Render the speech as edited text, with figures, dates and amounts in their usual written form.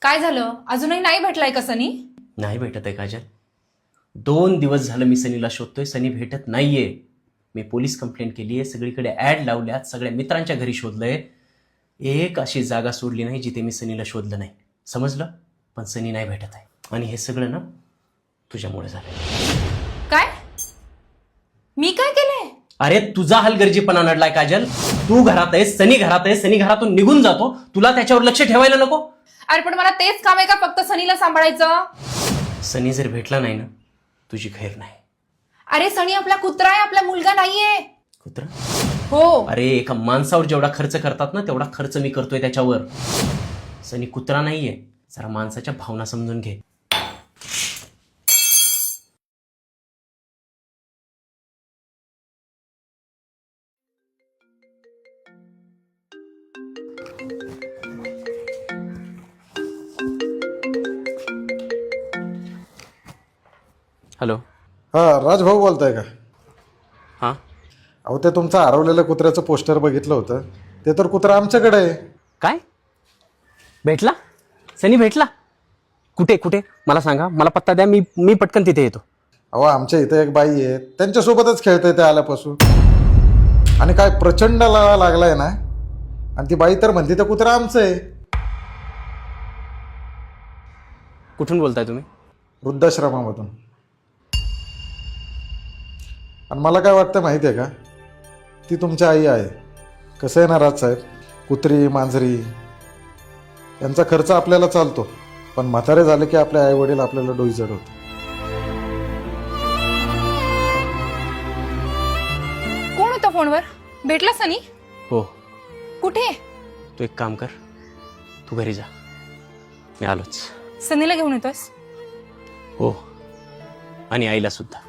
काय झालं? अजूनही नाही भेटलाय का सनी? नाही भेटत आहे काजल. 2 दिवस झालं मी सनीला शोधतोय, सनी भेटत नाहीये. मी पोलीस कंप्लेंट केली आहे, सगळीकडे ऍड लावल्यात, सगळ्या मित्रांच्या घरी शोधलंय. एक अशी जागा सोडली नाही जिथे मी सनीला शोधलं नाही. समजलं? पण सनी नाही भेटत आहे आणि हे सगळं ना तुझ्यामुळे झालं. काय? मी काय केलंय? अरे तुझा हलगर्जीपणा नडलाय काजल. तू घरात आहेस, सनी घरात आहे, सनी घरातून निघून जातो, तुला त्याच्यावर लक्ष ठेवायला नको? अरे पण मला तेच काम आहे का फक्त सनीला सांभाळायचं? सनी जर भेटला नाही ना तुझी खैर नाही. अरे सनी आपला कुत्रा आहे, आपला मुलगा नाहीये. कुत्रा? हो. अरे एका माणसावर जेवढा खर्च करतात ना तेवढा खर्च मी करतोय त्याच्यावर. सनी कुत्रा नाहीये. जरा माणसाच्या भावना समजून घे. हॅलो. हा राजभाऊ बोलताय का? हां. अहो ते तुमचं हरवलेलं कुत्र्याचं पोस्टर बघितलं होतं, ते तर कुत्रा आमच्याकडे आहे. काय? भेटला? सनी भेटला? कुठे कुठे मला सांगा, मला पत्ता द्या, मी पटकन तिथे येतो. अहो आमच्या इथे एक बाई आहे, त्यांच्यासोबतच खेळतंय ते आल्यापासून. आणि काय प्रचंड लळा लागलाय ना, आणि ती बाई तर म्हणते ते कुत्रा आमचं आहे. कुठून बोलताय तुम्ही? वृद्धाश्रमामधून. आणि मला काय वाटतं माहिती आहे का, ती तुमची आई आहे. कसं आहे ना राजसाहेब, कुत्री मांजरी यांचा खर्च आपल्याला चालतो, पण म्हातारे झाले की आपले आई वडील आपल्याला डोई चढवतात. कोण होतं फोनवर? भेटला सनी? हो. कुठे? तू एक काम कर, तू घरी जा, मी आलोच. सनीला घेऊन येतोयस? हो, आणि आईला सुद्धा.